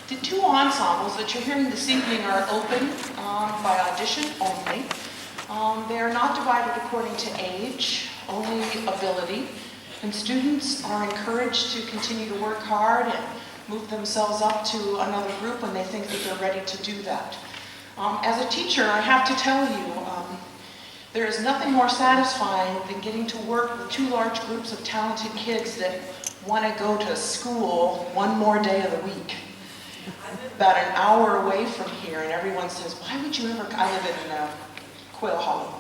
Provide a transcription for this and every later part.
The two ensembles that you're hearing this evening are open by audition only. They are not divided according to age, only ability, and students are encouraged to continue to work hard and move themselves up to another group when they think that they're ready to do that. As a teacher, I have to tell you, there is nothing more satisfying than getting to work with two large groups of talented kids that want to go to school one more day of the week. I live about an hour away from here, and everyone says, why would you ever, I live in Quail Hollow,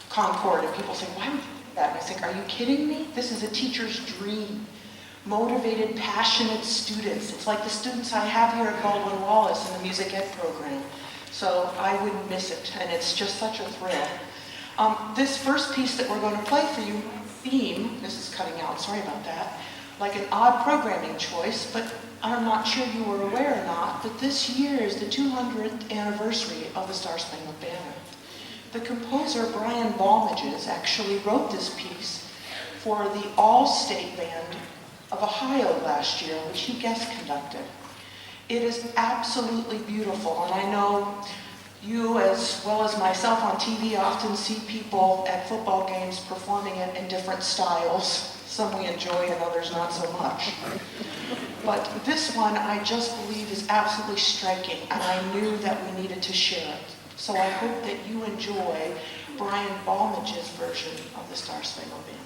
Concord, and people say, why would you do that? And I think, are you kidding me? This is a teacher's dream. Motivated, passionate students. It's like the students I have here at Baldwin Wallace in the music ed program. So I wouldn't miss it, and it's just such a thrill. This first piece that we're going to play for you, theme, this is cutting out, sorry about that, like an odd programming choice, but I'm not sure you were aware or not, but this year is the 200th anniversary of the Star-Spangled Banner. The composer, Brian Balmages, actually wrote this piece for the All-State Band of Ohio last year, which he guest conducted. It is absolutely beautiful, and I know you, as well as myself on TV, often see people at football games performing it in different styles. Some we enjoy and others not so much. But this one I just believe is absolutely striking, and I knew that we needed to share it. So I hope that you enjoy Brian Balmage's version of the Star-Spangled Banner.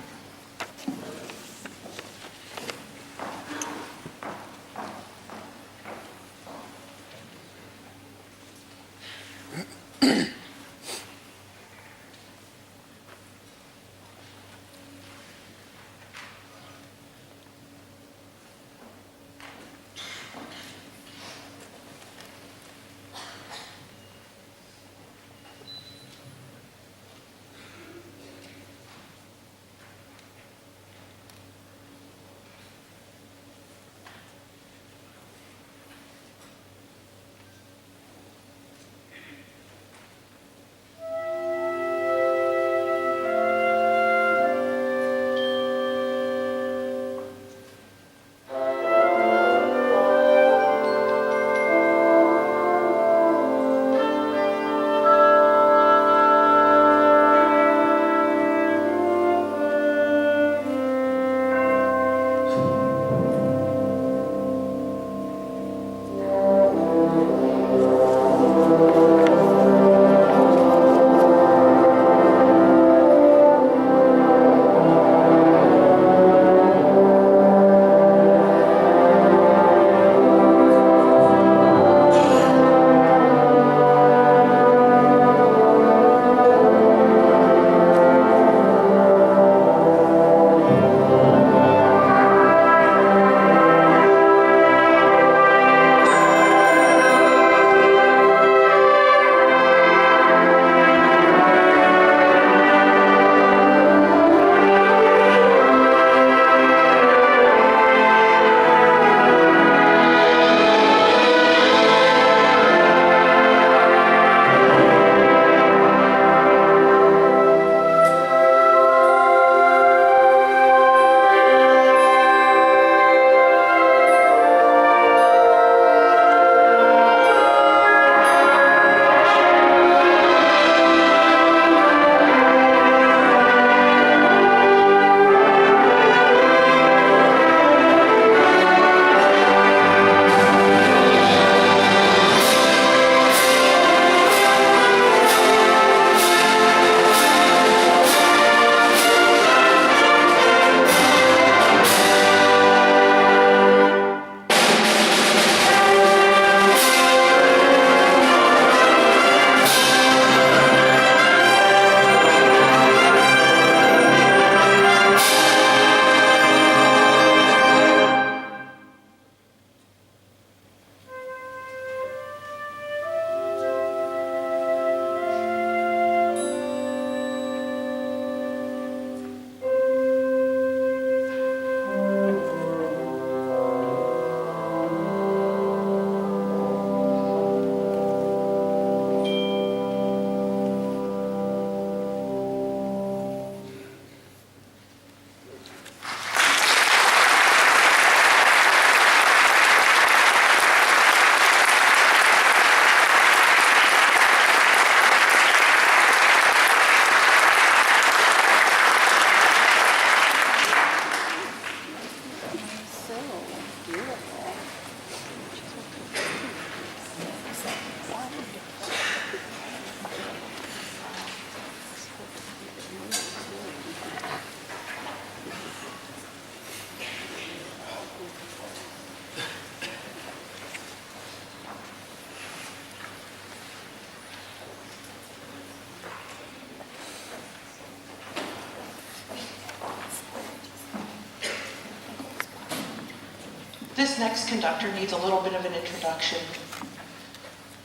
this next conductor needs a little bit of an introduction.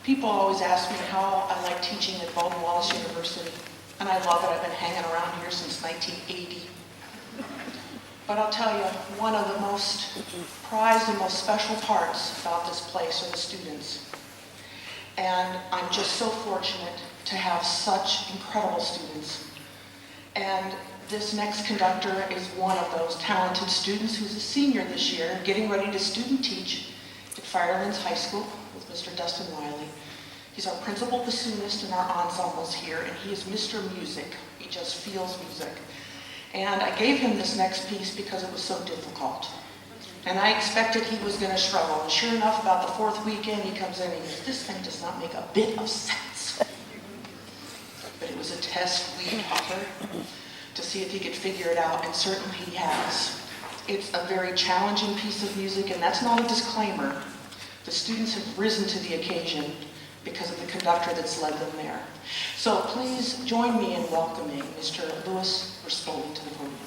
People always ask me how I like teaching at Baldwin Wallace University, and I love it. I've been hanging around here since 1980. But I'll tell you, one of the most prized and most special parts about this place are the students. And I'm just so fortunate to have such incredible students. And this next conductor is one of those talented students who's a senior this year, getting ready to student teach at Firelands High School with Mr. Dustin Wiley. He's our principal bassoonist in our ensembles here, and he is Mr. Music. He just feels music. And I gave him this next piece because it was so difficult. And I expected he was going to struggle. And sure enough, about the fourth weekend, he comes in and he goes, "This thing does not make a bit of sense." But it was a test we taught her to see if he could figure it out, and certainly he has. It's a very challenging piece of music, and that's not a disclaimer. The students have risen to the occasion because of the conductor that's led them there. So please join me in welcoming Mr. Louis Rispoli to the podium.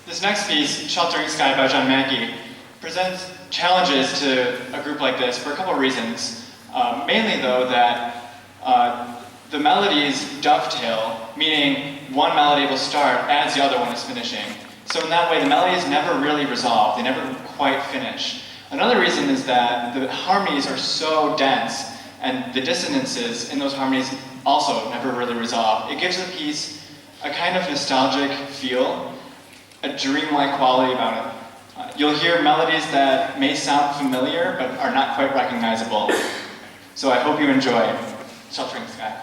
This next piece, Sheltering Sky by John Backey, presents challenges to a group like this for a couple of reasons. Mainly though that the melodies dovetail, meaning one melody will start as the other one is finishing. So in that way the melodies never really resolve, they never quite finish. Another reason is that the harmonies are so dense and the dissonances in those harmonies also never really resolve. It gives the piece a kind of nostalgic feel, a dreamlike quality about it. You'll hear melodies that may sound familiar but are not quite recognizable. So I hope you enjoy Sheltering Sky.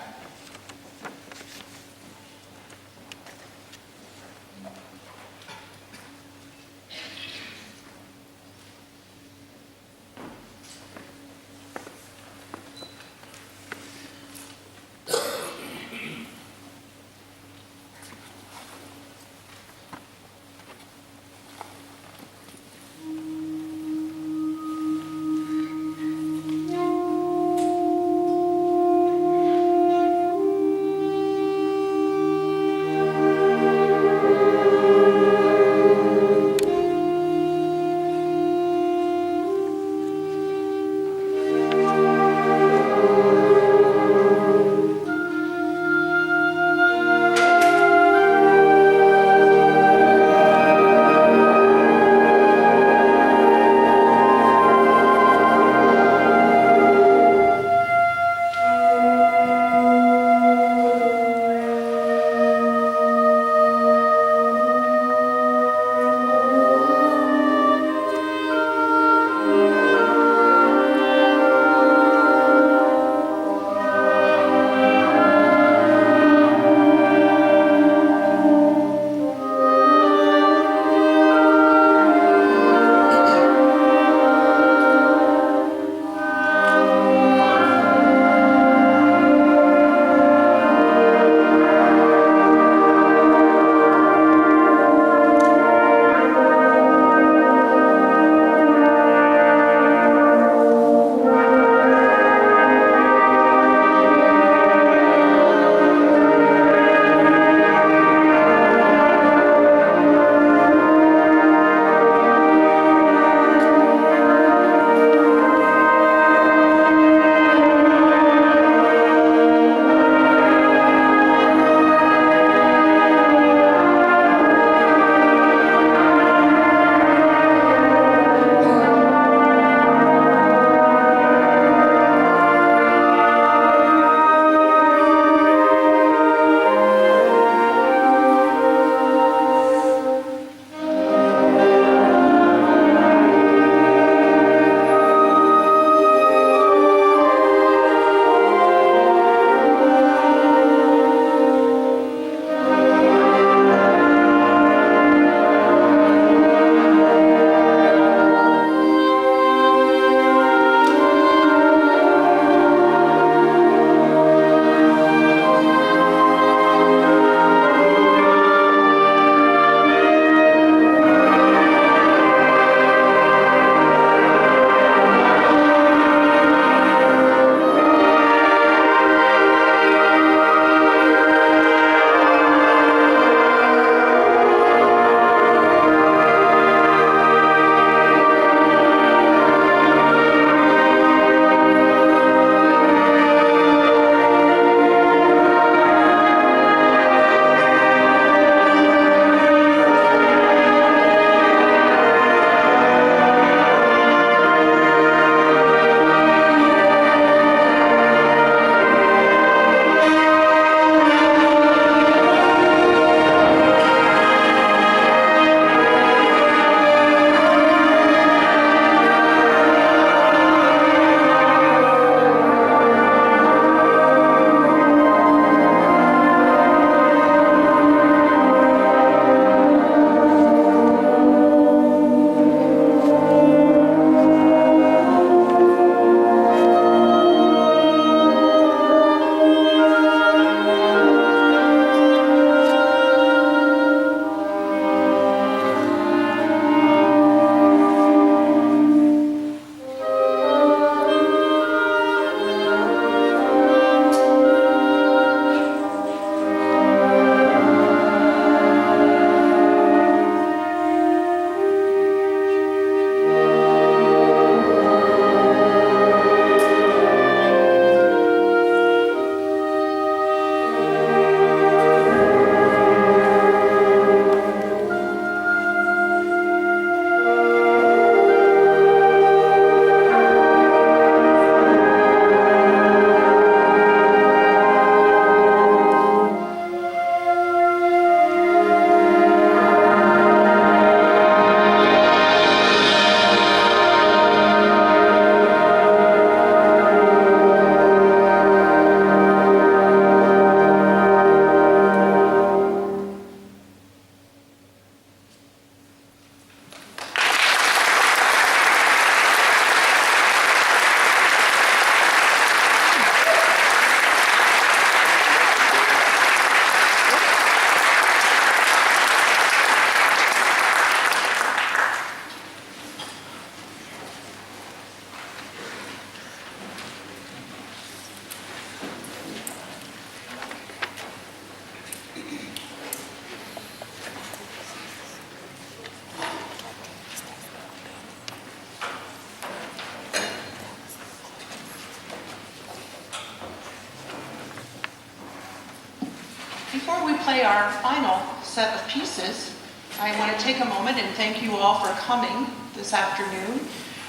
we play our final set of pieces, I want to take a moment and thank you all for coming this afternoon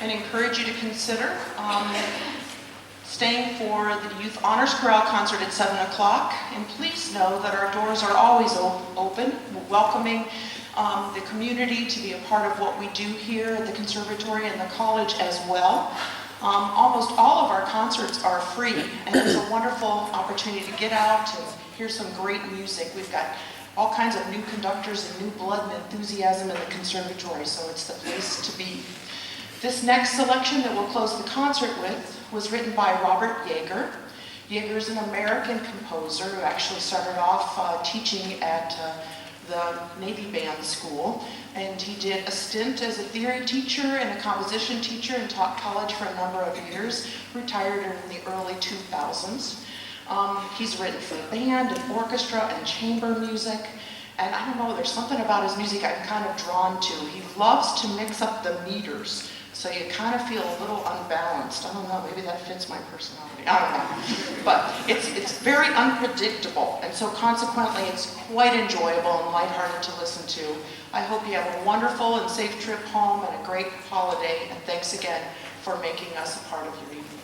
and encourage you to consider staying for the Youth Honors Chorale concert at 7 o'clock. And please know that our doors are always open, welcoming the community to be a part of what we do here at the conservatory and the college as well. Almost all of our concerts are free, and it's a wonderful opportunity to get out and hear some great music. We've got all kinds of new conductors and new blood and enthusiasm in the conservatory, so it's the place to be. This next selection that we'll close the concert with was written by Robert Jager. Jager is an American composer who actually started off teaching at the Navy Band School, and he did a stint as a theory teacher and a composition teacher and taught college for a number of years, retired in the early 2000s. He's written for band and orchestra and chamber music, and I don't know, there's something about his music I'm kind of drawn to. He loves to mix up the meters, so you kind of feel a little unbalanced. I don't know, maybe that fits my personality. I don't know. But it's very unpredictable, and so consequently it's quite enjoyable and lighthearted to listen to. I hope you have a wonderful and safe trip home and a great holiday, and thanks again for making us a part of your evening.